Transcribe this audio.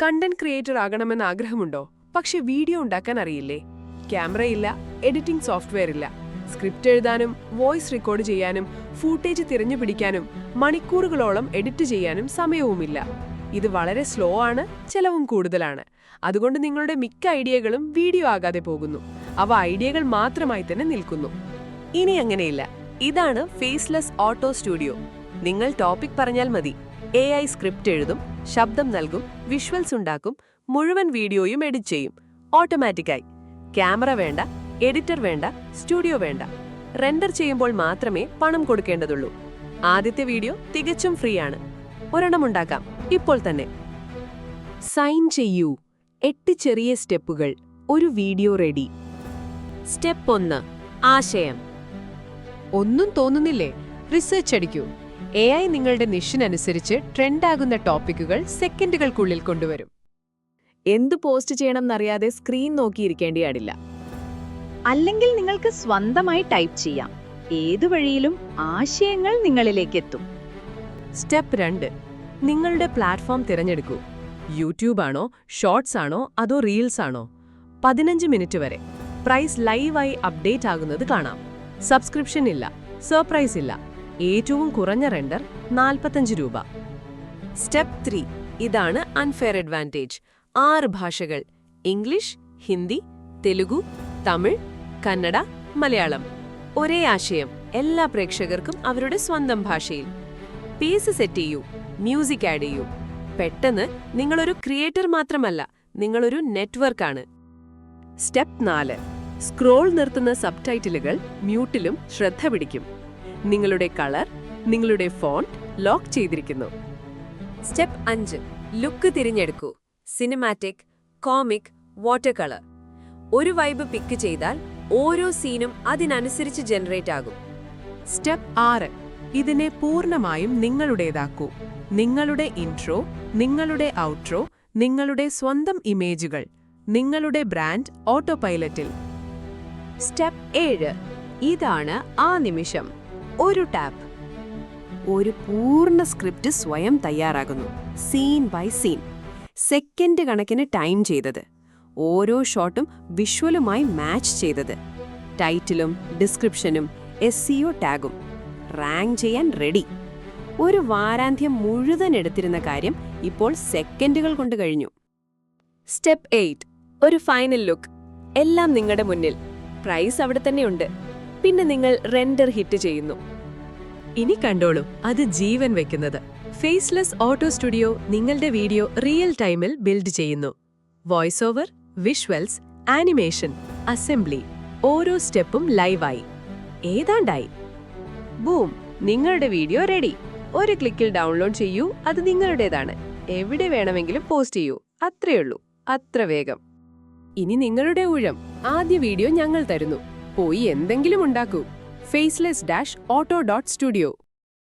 Content creator ആകണമെന്ന് ആഗ്രഹമുണ്ടോ? പക്ഷെ video ഉണ്ടാക്കാൻ അറിയില്ലേ? ക്യാമറയില്ല, എഡിറ്റിംഗ് സോഫ്റ്റ്വെയർ ഇല്ല. സ്ക്രിപ്റ്റ് എഴുതാനും വോയിസ് റെക്കോർഡ് ചെയ്യാനും ഫൂട്ടേജ് തിരഞ്ഞുപിടിക്കാനും മണിക്കൂറുകളോളം എഡിറ്റ് ചെയ്യാനും സമയവുമില്ല. ഇത് വളരെ സ്ലോ ആണ്, ചെലവും കൂടുതലാണ്. അതുകൊണ്ട് നിങ്ങളുടെ മിക്ക ഐഡിയകളും വീഡിയോ ആകാതെ പോകുന്നു. അവ ഐഡിയകൾ മാത്രമായി തന്നെ നിൽക്കുന്നു. ഇനി അങ്ങനെയില്ല. ഇതാണ് ഫേസ്ലെസ് ഓട്ടോ സ്റ്റുഡിയോ. നിങ്ങൾ ടോപ്പിക് പറഞ്ഞാൽ മതി. AI സ്ക്രിപ്റ്റ് എഴുതും, ശബ്ദം നൽകും, വിഷ്വൽസ് ഉണ്ടാക്കും, മുഴുവൻ വീഡിയോയും എഡിറ്റ് ചെയ്യും ഓട്ടോമാറ്റിക്കായി. ക്യാമറ വേണ്ട, എഡിറ്റർ വേണ്ട, സ്റ്റുഡിയോ വേണ്ട. റെൻഡർ ചെയ്യുമ്പോൾ മാത്രമേ പണം കൊടുക്കേണ്ടതുള്ളൂ. ആദ്യത്തെ വീഡിയോ തികച്ചും ഫ്രീ ആണ്. ഒരെണ്ണം ഉണ്ടാക്കാം ഇപ്പോൾ തന്നെ. സൈൻ ചെയ്യൂ. 8 ചെറിയ സ്റ്റെപ്പുകൾ. ഒരു വീഡിയോ റെഡി. സ്റ്റെപ്പ് 1. ആശയം. ഒന്നും തോന്നുന്നില്ലേ? റിസർച്ച് അടിക്കൂ. AI നിങ്ങളുടെ നിഷിനനുസരിച്ച് ട്രെൻഡാകുന്ന ടോപ്പിക്കുകൾ സെക്കൻഡുകൾക്കുള്ളിൽ കൊണ്ടുവരും. എന്ത് പോസ്റ്റ് ചെയ്യണമെന്നറിയാതെ സ്ക്രീൻ നോക്കിയിരിക്കേണ്ടിയാടില്ല. അല്ലെങ്കിൽ നിങ്ങൾക്ക് സ്വന്തമായി ടൈപ്പ് ചെയ്യാം. ഏതു വഴിയിലും ആശയങ്ങൾ നിങ്ങളിലേക്ക് എത്തും. സ്റ്റെപ്പ് 2. നിങ്ങളുടെ പ്ലാറ്റ്ഫോം തിരഞ്ഞെടുക്കൂ. യൂട്യൂബ് ആണോ, ഷോർട്സ് ആണോ, അതോ റീൽസ് ആണോ? 15 മിനിറ്റ് വരെ. പ്രൈസ് ലൈവായി അപ്ഡേറ്റ് ആകുന്നത് കാണാം. സബ്സ്ക്രിപ്ഷൻ ഇല്ല, സർപ്രൈസ് ഇല്ല. ഏറ്റവും കുറഞ്ഞ റെൻഡർ 45 രൂപ. സ്റ്റെപ്പ് 3. ഇതാണ് അൺഫെയർ അഡ്വാൻറ്റേജ്. 6 ഭാഷകൾ: ഇംഗ്ലീഷ്, ഹിന്ദി, തെലുഗു, തമിഴ്, കന്നഡ, മലയാളം. ഒരേ ആശയം, എല്ലാ പ്രേക്ഷകർക്കും അവരുടെ സ്വന്തം ഭാഷയിൽ. പേസ് സെറ്റ് ചെയ്യൂ, മ്യൂസിക് ആഡ് ചെയ്യൂ. പെട്ടെന്ന് നിങ്ങളൊരു ക്രിയേറ്റർ മാത്രമല്ല, നിങ്ങളൊരു നെറ്റ്വർക്കാണ്. സ്റ്റെപ്പ് 4. സ്ക്രോൾ നിർത്തുന്ന സബ്ടൈറ്റിലുകൾ മ്യൂട്ടിലും ശ്രദ്ധ പിടിക്കും. നിങ്ങളുടെ കളർ, നിങ്ങളുടെ ഫോണ്ട് ലോക്ക് ചെയ്തിരിക്കുന്നു. സ്റ്റെപ്പ് 5. ലുക്ക് തിരഞ്ഞെടുക്കൂ. Cinematic, comic, water colour. ഒരു വൈബ് പിക്ക് ചെയ്താൽ ഓരോ സീനും അതിനനുസരിച്ച് ജനറേറ്റ് ആകും. സ്റ്റെപ്പ് 6. ഇതിനെ പൂർണ്ണമായും നിങ്ങളുടേതാക്കൂ. നിങ്ങളുടെ ഇൻട്രോ, നിങ്ങളുടെ ഔട്ട്രോ, നിങ്ങളുടെ സ്വന്തം ഇമേജുകൾ, നിങ്ങളുടെ ബ്രാൻഡ് ഓട്ടോ പൈലറ്റിൽ. സ്റ്റെപ്പ് 7. ഇതാണ് ആ നിമിഷം. ഒരു ടാപ്പ്. ഒരു പൂർണ്ണ സ്ക്രിപ്റ്റ് സ്വയം തയ്യാറാകുന്നു. Scene by scene. സെക്കൻഡ് കണക്കിന് ടൈം ചെയ്തത്. ഓരോ ഷോട്ടും വിഷ്വലുമായി മാച്ച് ചെയ്തത്. ടൈറ്റിലും ഡിസ്ക്രിപ്ഷനും SEO ടാഗും. റാങ്ക് ചെയ്യാൻ റെഡി. ഒരു വാരാന്ത്യം മുഴുവൻ എടുത്തിരുന്ന കാര്യം ഇപ്പോൾ സെക്കൻഡുകൾ കൊണ്ട് കഴിഞ്ഞു. സ്റ്റെപ്പ് 8. ഒരു ഫൈനൽ ലുക്ക്. എല്ലാം നിങ്ങളുടെ മുന്നിൽ. പ്രൈസ് അവിടെ തന്നെയുണ്ട്. പിന്നെ നിങ്ങൾ റെൻഡർ ഹിറ്റ് ചെയ്യുന്നു. ഇനി കണ്ടോളൂ അത് ജീവൻ വെക്കുന്നത്. ഫേസ്ലെസ് ഓട്ടോ സ്റ്റുഡിയോ നിങ്ങളുടെ വീഡിയോ റിയൽ ടൈമിൽ ബിൽഡ് ചെയ്യുന്നു. Voice over, visuals, animation, assembly. ഓരോ സ്റ്റെപ്പും ലൈവായി. ഏതാണ്ടായി. ബൂം, നിങ്ങളുടെ വീഡിയോ റെഡി. ഒരു ക്ലിക്കിൽ ഡൗൺലോഡ് ചെയ്യൂ. അത് നിങ്ങളുടേതാണ്. എവിടെ വേണമെങ്കിലും പോസ്റ്റ് ചെയ്യൂ. അത്രയുള്ളൂ. അത്ര വേഗം. ഇനി നിങ്ങളുടെ ഊഴം. ആദ്യ വീഡിയോ ഞങ്ങൾ തരുന്നു. പോയി എന്തെങ്കിലും ഉണ്ടാക്കൂ. faceless-auto.studio